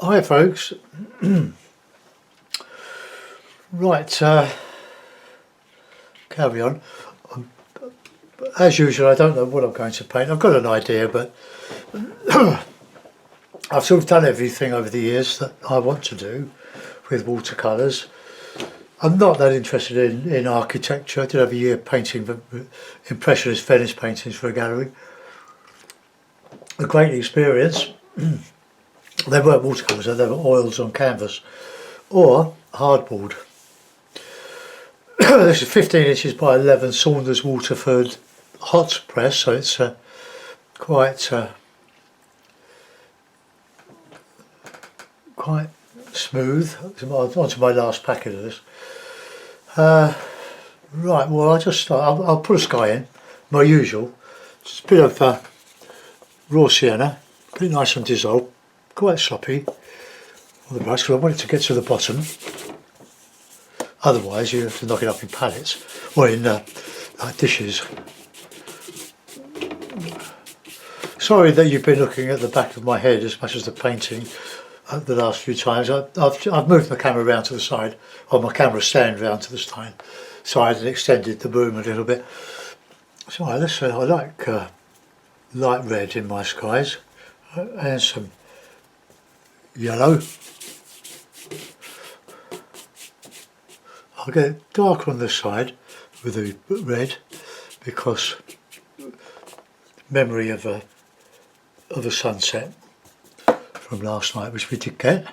Hi folks, right, carry on. As usual, I don't know what I'm going to paint. I've got an idea, but I've sort of done everything over the years that I want to do with watercolours. I'm not that interested in architecture. I did have a year painting impressionist Venice paintings for a gallery. A great experience. They weren't watercolours, they were oils on canvas or hardboard. This is 15 inches by 11 Saunders Waterford hot press, so it's quite smooth. Onto my last packet of this. Right, well I'll put a sky in, my usual. Just a bit of raw sienna, get it nice and dissolved, quite sloppy on the brush because I want it to get to the bottom. Otherwise you have to knock it up in pallets or in like dishes. Sorry that you've been looking at the back of my head as much as the painting the last few times. I've moved the camera around to the side, or my camera stand round to the side and extended the room a little bit. So I like light red in my skies and some yellow. I'll get it dark on this side with the red because memory of a sunset from last night, which we did get.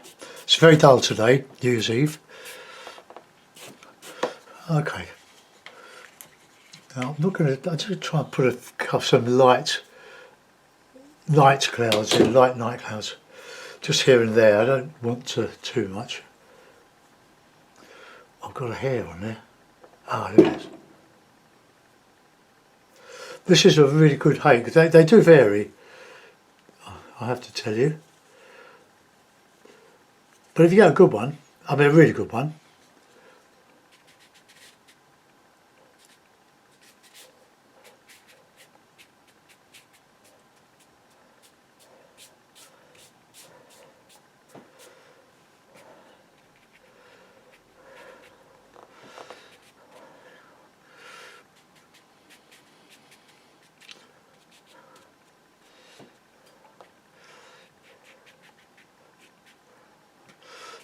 It's very dull today, New Year's Eve. Okay. Now I'm just try and put some light clouds in, light night clouds, just here and there. I don't want too much. I've got a hair on there. Ah, there it is. This is a really good hay because they do vary, I have to tell you. But if you get a good one, I mean a really good one,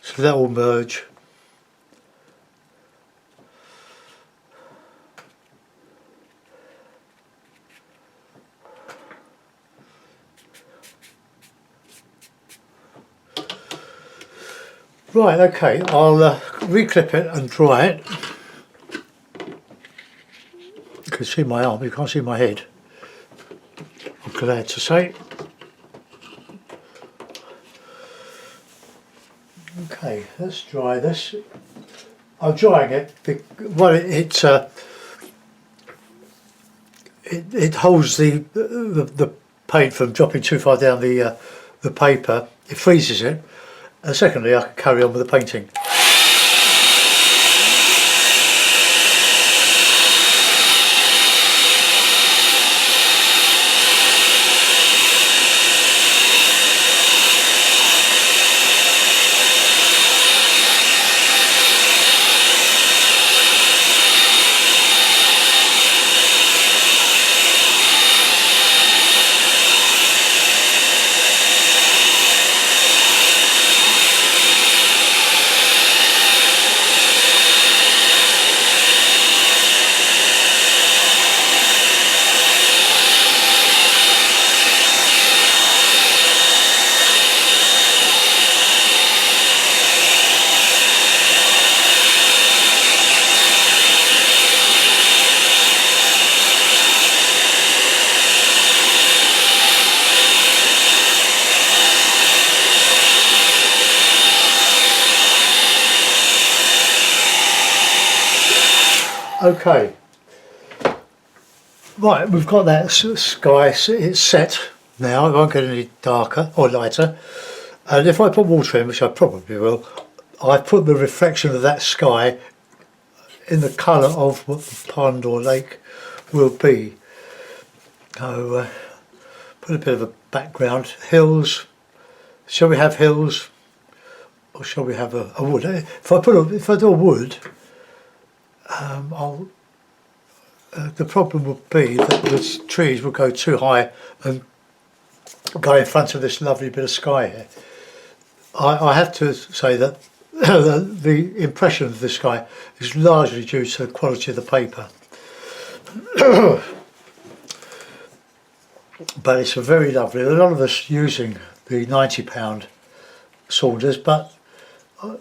so that will merge. Right, okay, I'll reclip it and dry it. You can see my arm, you can't see my head, I'm glad to say. Okay, let's dry this. I'm drying it, well it holds the paint from dropping too far down the paper, it freezes it, and secondly I can carry on with the painting. Okay, right, we've got that sky, it's set now, it won't get any darker or lighter, and if I put water in, which I probably will, I put the reflection of that sky in the colour of what the pond or lake will be. So put a bit of a background, hills, shall we have hills, or shall we have a wood? If I do a wood, the problem would be that the trees would go too high and go in front of this lovely bit of sky here. I have to say that the impression of the sky is largely due to the quality of the paper. But it's a very lovely. A lot of us using the £90 Saunders, but I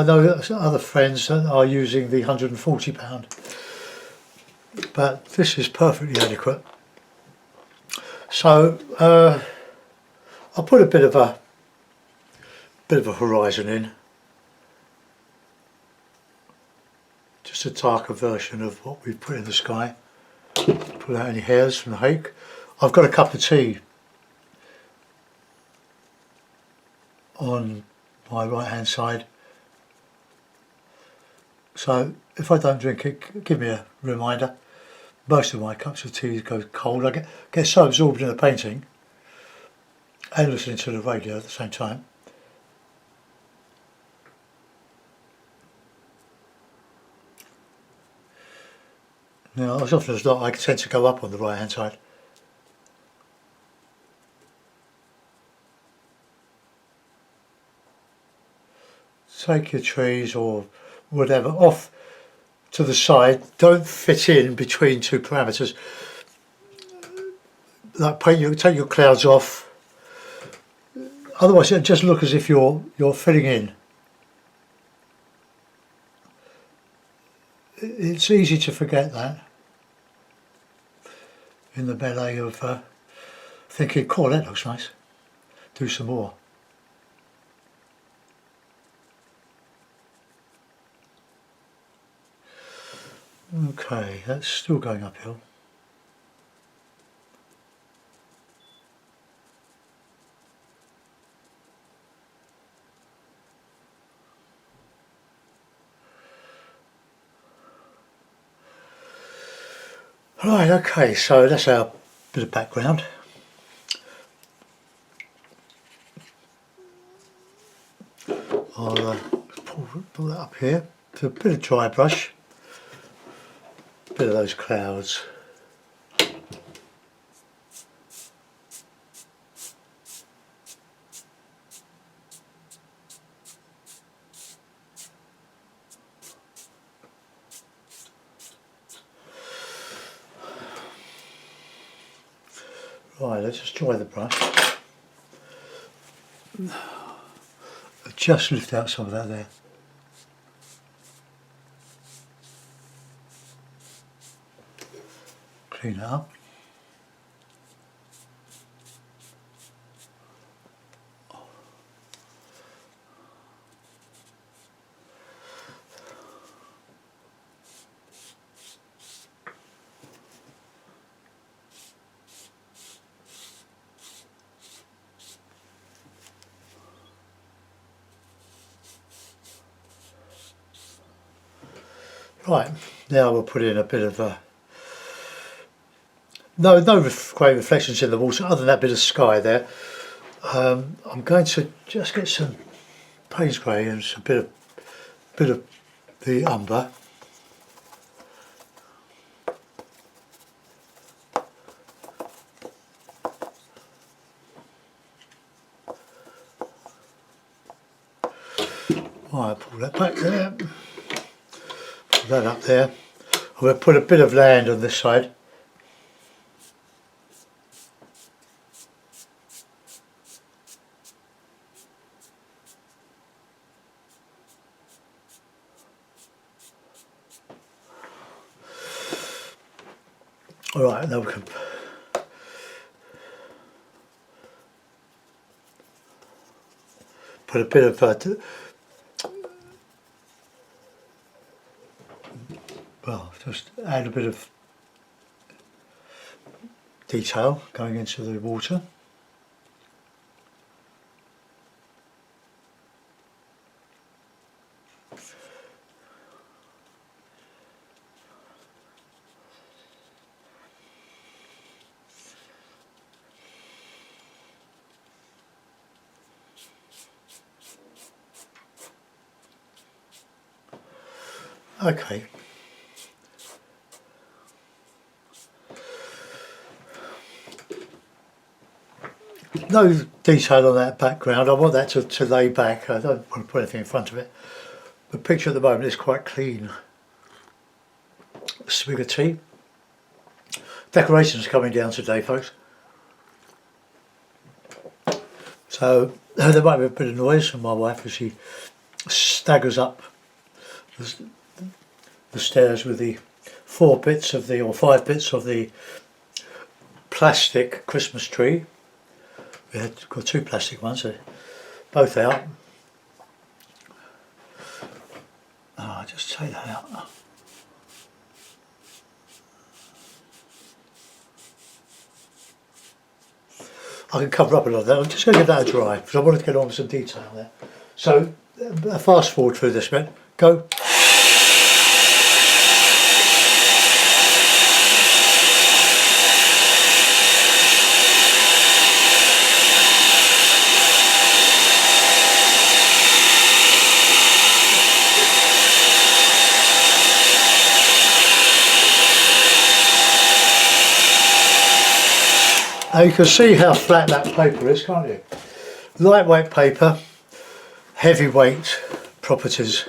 know other friends that are using the £140. But this is perfectly adequate. So I'll put a bit of a horizon in, just a darker version of what we put in the sky. Pull out any hairs from the hake. I've got a cup of tea on my right hand side, so if I don't drink it, give me a reminder. Most of my cups of tea go cold. I get so absorbed in the painting and listening to the radio at the same time. Now, as often as not, I tend to go up on the right hand side. Take your trees or whatever off to the side. Don't fit in between two parameters. Like take your clouds off. Otherwise, it just look as if you're filling in. It's easy to forget that in the melee of thinking, "Cool, that looks nice. Do some more." Okay, that's still going uphill. Right, okay, so that's our bit of background. I'll pull that up here. So a bit of dry brush, a bit of those clouds. Right, let's just dry the brush. Just lift out some of that there. Clean it up. Right, now we'll put in a bit of no great reflections in the water other than that bit of sky there. I'm going to just get some Payne's grey and a bit of the umber. Right, pull that back there. Put that up there. I'm going to put a bit of land on this side. Alright, now we can put a bit of well, just add a bit of detail going into the water. Okay. No detail on that background. I want that to lay back. I don't want to put anything in front of it. The picture at the moment is quite clean. Swig of tea. Decorations coming down today, folks. So there might be a bit of noise from my wife as she staggers up the stairs with the 5 bits of the plastic Christmas tree. We had got 2 plastic ones, so both out. Oh, I'll just take that out. I can cover up a lot of that. I'm just going to get that dry because I wanted to get on with some detail there. So, fast forward through this bit. Go. Now you can see how flat that paper is, can't you? Lightweight paper, heavyweight properties,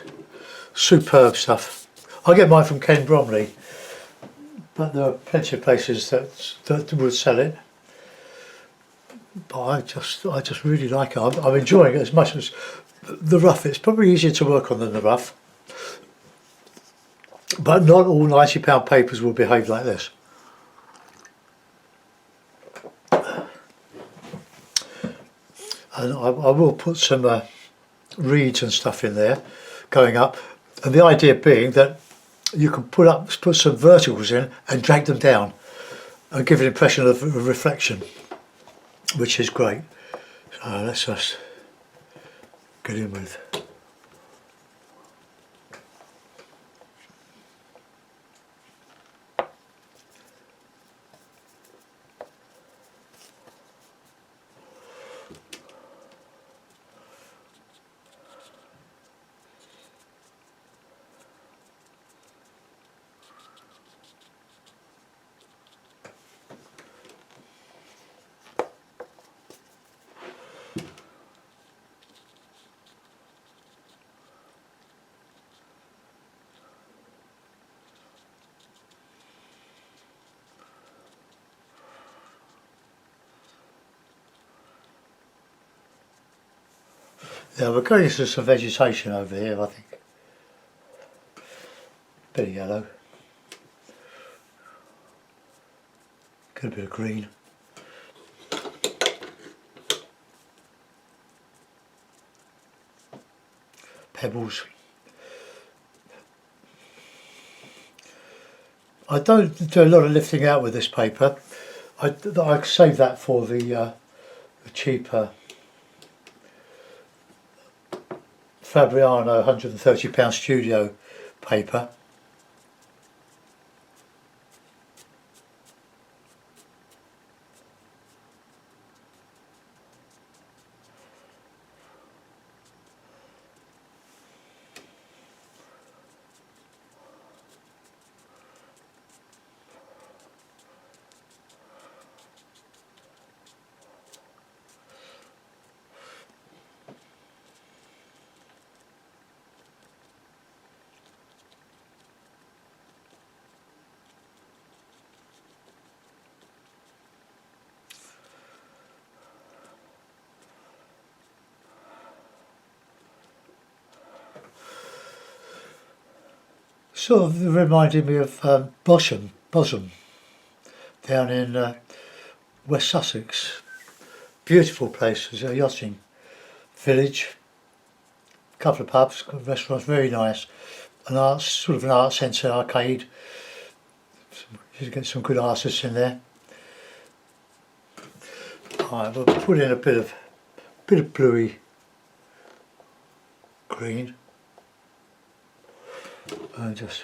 superb stuff. I get mine from Ken Bromley, but there are plenty of places that would sell it. But I just really like it. I'm enjoying it as much as the rough. It's probably easier to work on than the rough, but not all £90 papers will behave like this. And I will put some reeds and stuff in there going up, and the idea being that you can put some verticals in and drag them down and give an impression of reflection, which is great. So let's just get in with. Yeah, we're going into some vegetation over here, I think. Bit of yellow. Get a bit of green. Pebbles. I don't do a lot of lifting out with this paper. I save that for the cheaper Fabriano £130 studio paper. Sort of reminded me of Bosham down in West Sussex. Beautiful place. It's a yachting village. Couple of pubs, restaurants, very nice. Sort of an art centre, arcade. You get some good artists in there. Alright, we'll put in a bit of bluey green. And just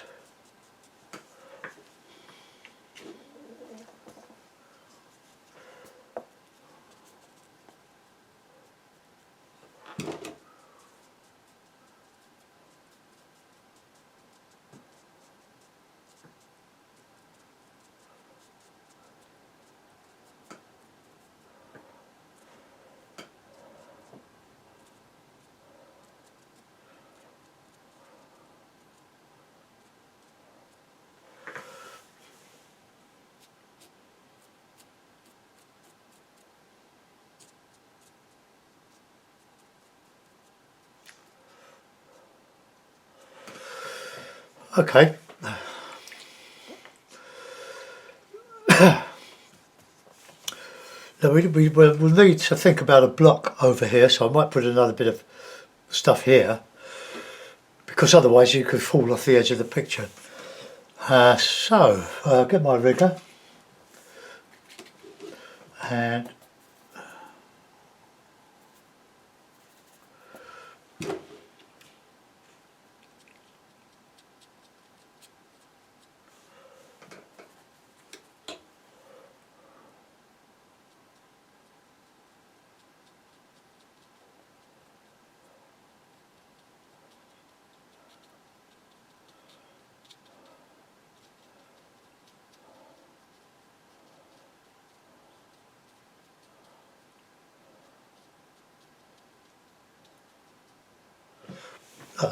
Okay. Now we'll need to think about a block over here, so I might put another bit of stuff here, because otherwise you could fall off the edge of the picture. Get my rigger and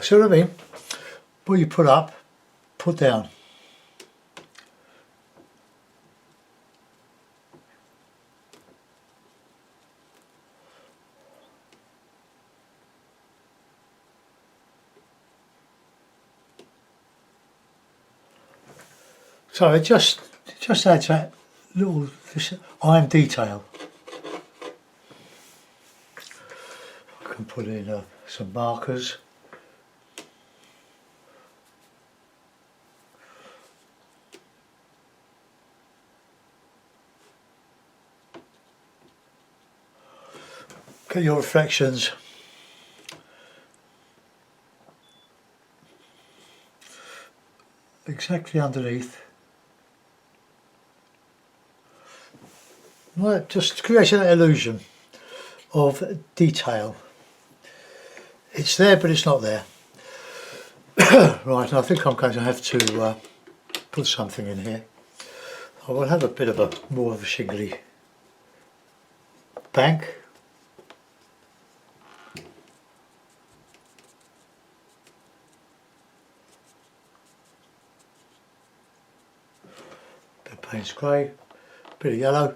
see what I mean? What you put up, put down. So it just adds that little iron detail. I can put in some markers. Get your reflections. Exactly underneath. Well, just creating that illusion of detail. It's there, but it's not there. Right, and I think I'm going to have to put something in here. I will have a bit of more of a shingly bank. Bit of Payne's grey, bit of yellow.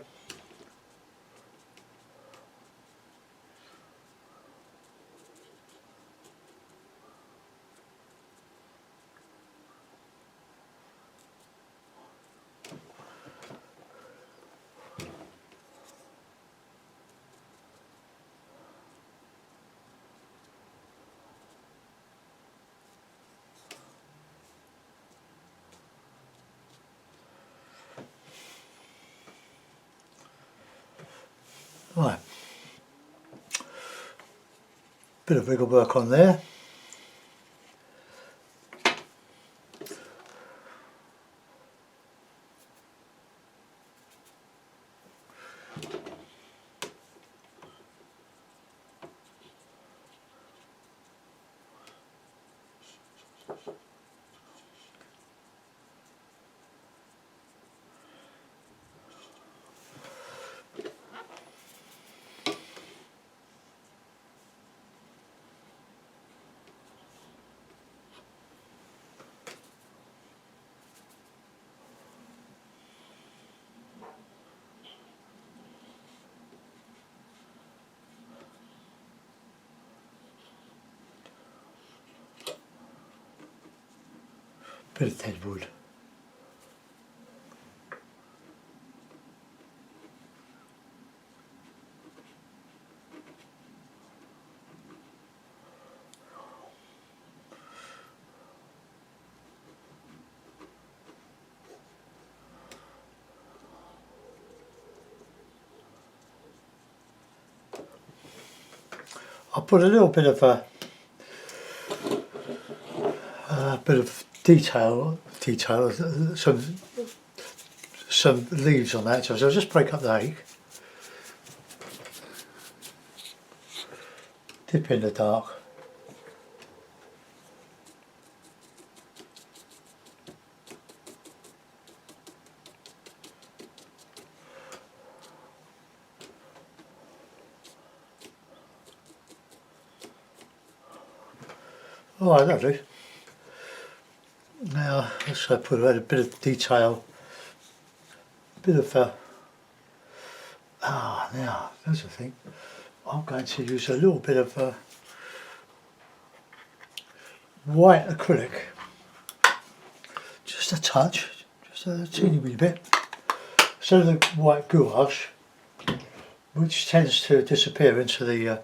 Right, bit of wiggle work on there. Bit of dead wood. I'll put a little bit of detail, some leaves on that. So I'll just break up the egg, dip in the dark. Alright, lovely. Now let's put a bit of detail, bit of now that's the thing. I'm going to use a little bit of white acrylic. a touch, just a teeny wee bit. So the white gouache, which tends to disappear into the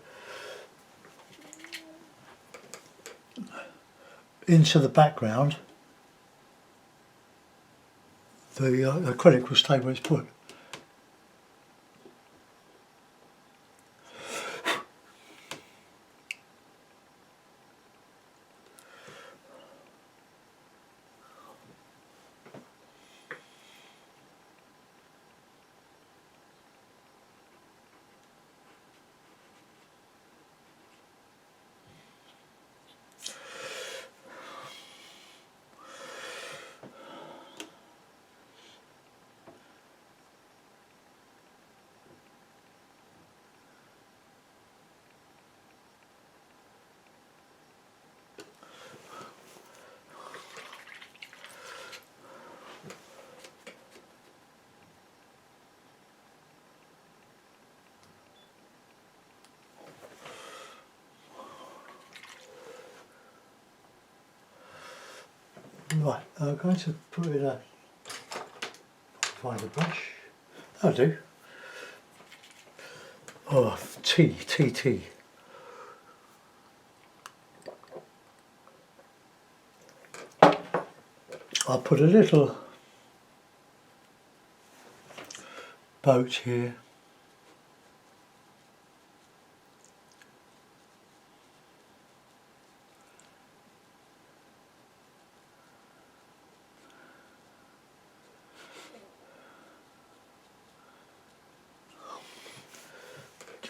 background, the acrylic will stay where it's put. Right, I'm going to put in a, find a brush, that'll do. Oh, tea. I'll put a little boat here.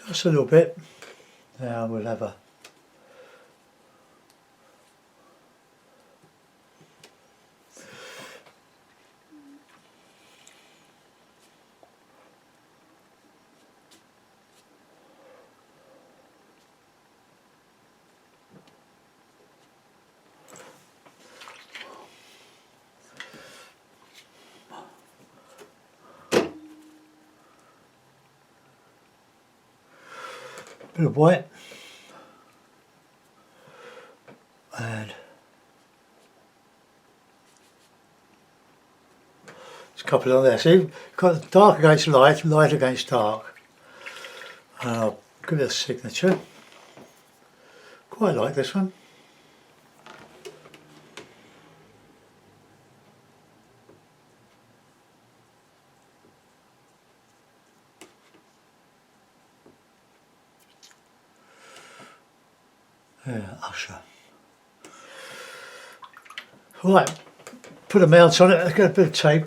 Just a little bit. Now we'll have a bit of white and just a couple on there. See, got dark against light, light against dark. And I'll give it a signature. Quite like this one. Yeah, Usher. Right, put a mount on it, I've got a bit of tape.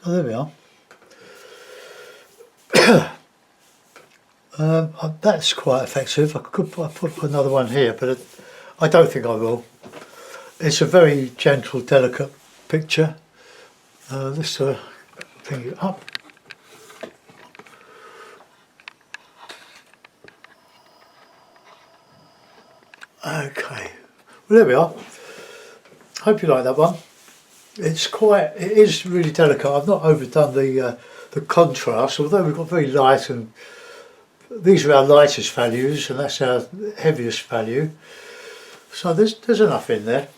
So there we are. That's quite effective. I could put another one here, but I don't think I will. It's a very gentle, delicate picture. Let's bring it up. Okay, well there we are. Hope you like that one. It is really delicate. I've not overdone the contrast, although we've got very light, and these are our lightest values and that's our heaviest value. So there's enough in there.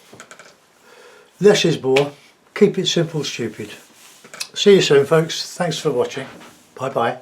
Less is more. Keep it simple, stupid. See you soon, folks. Thanks for watching. Bye bye.